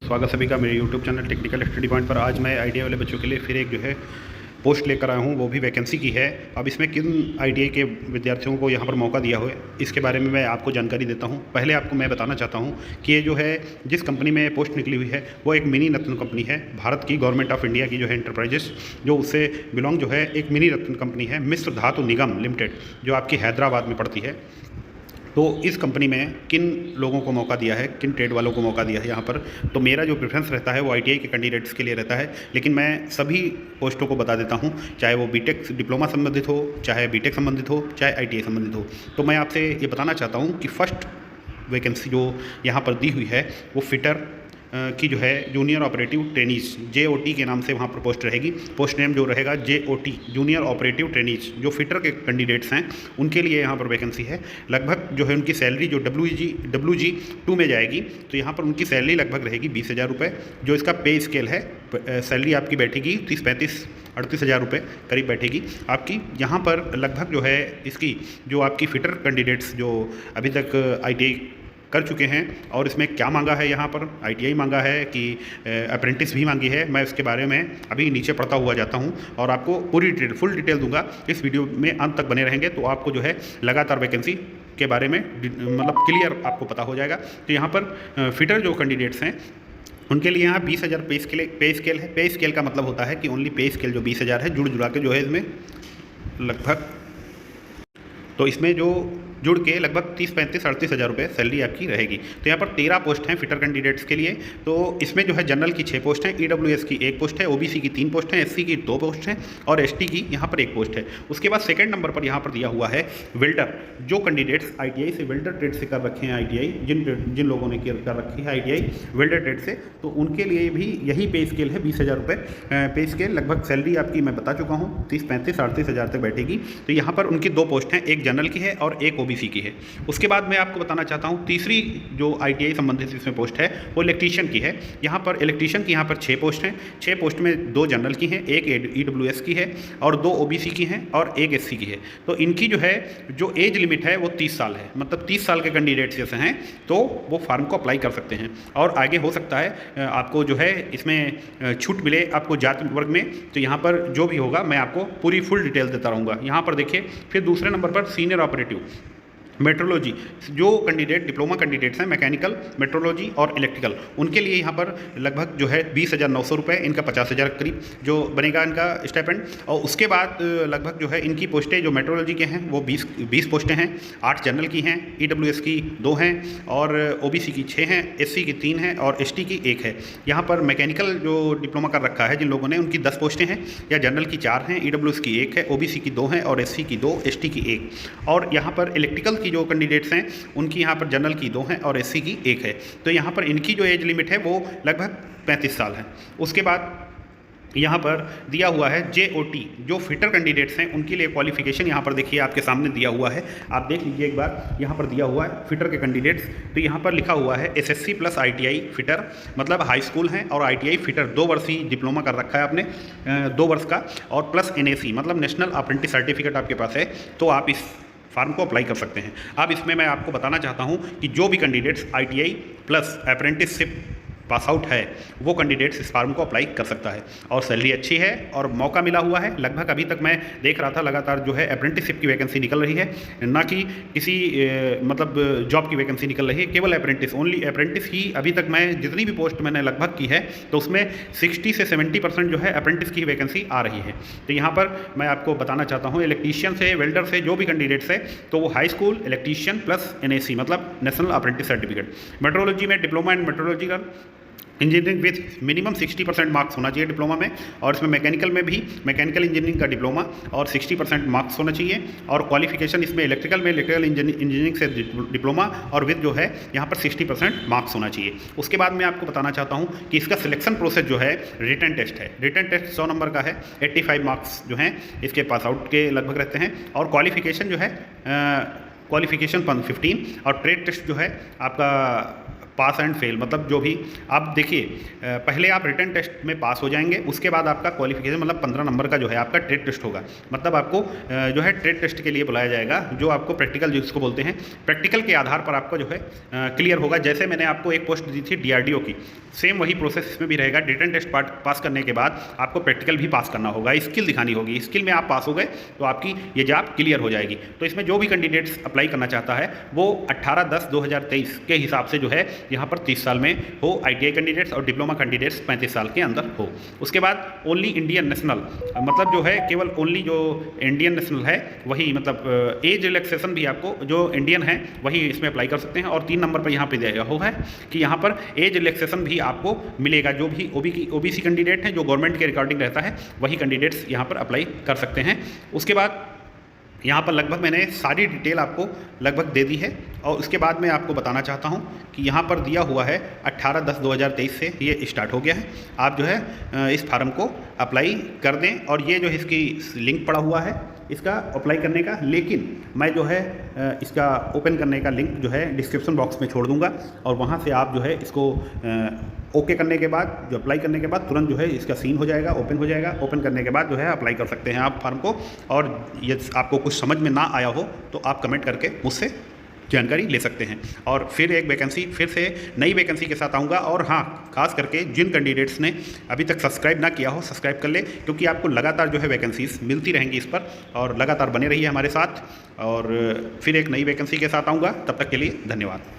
स्वागत सभी का मेरे YouTube channel technical study point पर। आज मैं आईटीआई वाले बच्चों के लिए फिर एक जो है पोस्ट लेकर आया हूँ, वो भी वैकेंसी की है। अब इसमें किन आईटीआई के विद्यार्थियों को यहाँ पर मौका दिया हुआ है, इसके बारे में मैं आपको जानकारी देता हूँ। पहले आपको मैं बताना चाहता हूँ कि ये जो है जिस कंपनी में पोस्ट निकली हुई है वो एक मिनी रत्न कंपनी है, भारत की गवर्नमेंट ऑफ इंडिया की जो है इंटरप्राइजेस जो उससे बिलोंग जो है एक मिनी रत्न कंपनी है, मिश्र धातु निगम लिमिटेड, जो आपकी हैदराबाद में पड़ती है। तो इस कंपनी में किन लोगों को मौका दिया है, किन ट्रेड वालों को मौका दिया है यहाँ पर, तो मेरा जो प्रेफरेंस रहता है वो आईटीआई के कैंडिडेट्स के लिए रहता है। लेकिन मैं सभी पोस्टों को बता देता हूँ, चाहे वो बीटेक डिप्लोमा संबंधित हो, चाहे बीटेक संबंधित हो, चाहे आईटीआई संबंधित हो। तो मैं आपसे ये बताना चाहता हूँ कि फर्स्ट वैकेंसी जो यहाँ पर दी हुई है वो फिटर की जो है जूनियर ऑपरेटिव ट्रेनीज JOT के नाम से वहाँ पर पोस्ट रहेगी। पोस्ट नेम जो रहेगा JOT जूनियर ऑपरेटिव ट्रेनीज, जो फिटर के कैंडिडेट्स हैं उनके लिए यहाँ पर वैकेंसी है। लगभग जो है उनकी सैलरी जो WG2 में जाएगी, तो यहाँ पर उनकी सैलरी लगभग रहेगी 20,000 रुपये। जो इसका पे स्केल है, सैलरी आपकी बैठेगी 30-35-38 हज़ार रुपये करीब बैठेगी आपकी। यहाँ पर लगभग जो है इसकी जो आपकी फिटर कैंडिडेट्स जो अभी तक आईटीआई कर चुके हैं, और इसमें क्या मांगा है यहाँ पर, आईटीआई मांगा है कि अप्रेंटिस भी मांगी है, मैं उसके बारे में अभी नीचे पढ़ता हुआ जाता हूँ और आपको पूरी फुल डिटेल दूंगा। इस वीडियो में अंत तक बने रहेंगे तो आपको जो है लगातार वैकेंसी के बारे में मतलब क्लियर आपको पता हो जाएगा। तो यहाँ पर फिटर जो कैंडिडेट्स हैं उनके लिए यहाँ 20,000 पे स्केल है। पे स्केल का मतलब होता है कि ओनली पे स्केल जो 20,000 है जुड़ा के जो है इसमें लगभग, तो इसमें जो जुड़ के लगभग 30-35-38 हज़ार रुपये सैलरी आपकी रहेगी। तो यहाँ पर 13 पोस्ट हैं फिटर कैंडिडेट्स के लिए। तो इसमें जो है जनरल की 6 पोस्ट हैं, EWS की 1 पोस्ट है, OBC की 3 पोस्ट हैं, SC की 2 पोस्ट हैं और ST की यहाँ पर 1 पोस्ट है। उसके बाद सेकंड नंबर पर यहाँ पर दिया हुआ है वेल्डर। जो कैंडिडेट्स आईटीआई से वेल्डर ट्रेड से कर रखे हैं, आईटीआई जिन लोगों ने कर रखी है आईटीआई वेल्डर ट्रेड से, तो उनके लिए भी यही पे स्केल है 20,000 रुपये पे स्केल। लगभग सैलरी आपकी मैं बता चुका हूँ 30-35-38 हज़ार तक बैठेगी। तो यहाँ पर उनकी 2 पोस्ट हैं, एक जनरल की है और एक OBC की है। उसके बाद मैं आपको बताना चाहता हूँ तीसरी जो आईटीआई संबंधित इसमें पोस्ट है वो इलेक्ट्रीशियन की है। यहाँ पर इलेक्ट्रीशियन की यहाँ पर 6 पोस्ट हैं। 6 पोस्ट में 2 जनरल की हैं, एक EWS की है और 2 OBC की हैं और एक SC की है। तो इनकी जो है जो एज लिमिट है वो 30 साल है, मतलब 30 साल के कैंडिडेट्स जैसे हैं तो वो फार्म को अप्लाई कर सकते हैं। और आगे हो सकता है आपको जो है इसमें छूट मिले आपको जाति वर्ग में, तो यहाँ पर जो भी होगा मैं आपको पूरी फुल डिटेल देता रहूँगा। यहाँ पर देखिए फिर दूसरे नंबर पर सीनियर ऑपरेटिव मेट्रोलॉजी, जो कैंडिडेट डिप्लोमा कैंडिडेट्स हैं मैकेनिकल, मेट्रोलॉजी और इलेक्ट्रिकल, उनके लिए यहाँ पर लगभग जो है 20,900 रुपये, इनका 50,000 करीब जो बनेगा इनका स्टाइपेंड। और उसके बाद लगभग जो है इनकी पोस्टें जो मेट्रोलॉजी के हैं वो 20 पोस्टें हैं, 8 जनरल की हैं, EWS की 2 हैं और OBC की 6 हैं, SC की 3 हैं और ST की 1 है। यहाँ पर मैकेनिकल जो डिप्लोमा कर रखा है जिन लोगों ने, उनकी 10 पोस्टें हैं, या जनरल की 4 हैं, EWS की 1 है, OBC की 2 हैं और SC की 2, ST की 1। और यहाँ पर इलेक्ट्रिकल जो कैंडिडेट्स हैं उनकी यहाँ पर जनरल की 2 हैं और SC की 1 है। तो यहाँ पर इनकी जो एज लिमिट है वो लगभग 35 साल है। उसके बाद यहाँ पर दिया हुआ है JOT, जो फिटर कैंडिडेट्स हैं उनके लिए क्वालिफिकेशन यहाँ पर देखिए आपके सामने दिया हुआ है, आप देख लीजिए एक बार। यहाँ पर दिया हुआ है फिटर के कैंडिडेट्स, तो यहाँ पर लिखा हुआ है SSC प्लस ITI फिटर, मतलब हाई स्कूल हैं और ITI फिटर 2 वर्षीय डिप्लोमा कर रखा है आपने 2 वर्ष का, और प्लस NAC मतलब नेशनल अप्रेंटिस सर्टिफिकेट आपके पास है, तो आप इस फार्म को अप्लाई कर सकते हैं। अब इसमें मैं आपको बताना चाहता हूं कि जो भी candidates ITI plus apprenticeship pass out है वो कैंडिडेट्स इस फार्म को अप्लाई कर सकता है। और सैलरी अच्छी है और मौका मिला हुआ है। लगभग अभी तक मैं देख रहा था लगातार जो है अप्रेंटिसशिप की वैकेंसी निकल रही है, ना कि किसी मतलब जॉब की वैकेंसी निकल रही है, केवल अप्रेंटिस, ओनली अप्रेंटिस ही अभी तक मैं जितनी भी पोस्ट मैंने लगभग की है तो उसमें 60 से 70% जो है अप्रेंटिस की वैकेंसी आ रही है। तो यहाँ पर मैं आपको बताना चाहता हूँ इलेक्ट्रीशियन से, वेल्डर से जो भी कैंडिडेट्स है तो वो high school electrician plus NAC मतलब नेशनल अप्रेंटिस सर्टिफिकेट। मेट्रोलॉजी में diploma and metrological engineering with minimum 60% marks होना चाहिए डिप्लोमा में, और इसमें मैकेनिकल में भी मैकेनिकल इंजीनियरिंग का डिप्लोमा और 60% मार्क्स होना चाहिए। और क्वालिफिकेशन इसमें इलेक्ट्रिकल में इलेक्ट्रिकल इंजीनियरिंग से डिप्लोमा और विद जो है यहाँ पर 60% मार्क्स होना चाहिए। उसके बाद मैं आपको बताना चाहता हूँ कि इसका सिलेक्शन प्रोसेस जो है रिटन टेस्ट है। रिटन टेस्ट 100 नंबर का है, 85 मार्क्स जो हैं इसके पास आउट के लगभग रहते हैं। और क्वालिफिकेशन जो है क्वालिफिकेशन 15 और ट्रेड टेस्ट जो है आपका पास एंड फेल, मतलब जो भी आप देखिए, पहले आप रिटन टेस्ट में पास हो जाएंगे, उसके बाद आपका क्वालिफिकेशन मतलब 15 नंबर का जो है आपका ट्रेड टेस्ट होगा। मतलब आपको जो है ट्रेड टेस्ट के लिए बुलाया जाएगा, जो आपको प्रैक्टिकल जिसको बोलते हैं, प्रैक्टिकल के आधार पर आपका जो है क्लियर होगा। जैसे मैंने आपको एक पोस्ट दी थी DRDO की, सेम वही प्रोसेस इसमें भी रहेगा। रिटन टेस्ट पास करने के बाद आपको प्रैक्टिकल भी पास करना होगा, स्किल दिखानी होगी, स्किल में आप पास हो गए तो आपकी ये जॉब क्लियर हो जाएगी। तो इसमें जो भी कैंडिडेट्स अप्लाई करना चाहता है वो 18/10/2023 के हिसाब से जो है यहाँ पर 30 साल में हो, ITI कैंडिडेट्स और डिप्लोमा कैंडिडेट्स 35 साल के अंदर हो। उसके बाद ओनली इंडियन नेशनल, मतलब जो है केवल ओनली जो इंडियन नेशनल है वही, मतलब एज रिलैक्सेशन भी आपको जो इंडियन है वही इसमें अप्लाई कर सकते हैं। और 3 नंबर पर यहाँ पे दिया हुआ है कि यहाँ पर एज रिलैक्सेशन भी आपको मिलेगा। जो भी OBC कैंडिडेट हैं जो गवर्नमेंट के रिकॉर्डिंग रहता है वही कैंडिडेट्स यहाँ पर अप्लाई कर सकते हैं। उसके बाद यहाँ पर लगभग मैंने सारी डिटेल आपको लगभग दे दी है। और उसके बाद मैं आपको बताना चाहता हूँ कि यहाँ पर दिया हुआ है 18/10/2023 से ये स्टार्ट हो गया है। आप जो है इस फार्म को अप्लाई कर दें, और ये जो इसकी लिंक पड़ा हुआ है इसका अप्लाई करने का, लेकिन मैं जो है इसका ओपन करने का लिंक जो है डिस्क्रिप्शन बॉक्स में छोड़ दूंगा, और वहाँ से आप जो है इसको ओके करने के बाद, जो अप्लाई करने के बाद तुरंत जो है इसका सीन हो जाएगा, ओपन हो जाएगा। ओपन करने के बाद जो है अप्लाई कर सकते हैं आप फार्म को। और ये आपको कुछ समझ में ना आया हो तो आप कमेंट करके मुझसे जानकारी ले सकते हैं। और फिर एक वैकेंसी, फिर से नई वैकेंसी के साथ आऊँगा। और हाँ, खास करके जिन कैंडिडेट्स ने अभी तक सब्सक्राइब ना किया हो, सब्सक्राइब कर ले, क्योंकि आपको लगातार जो है वैकेंसीज मिलती रहेंगी इस पर, और लगातार बने रहिए हमारे साथ। और फिर एक नई वैकेंसी के साथ आऊँगा, तब तक के लिए धन्यवाद।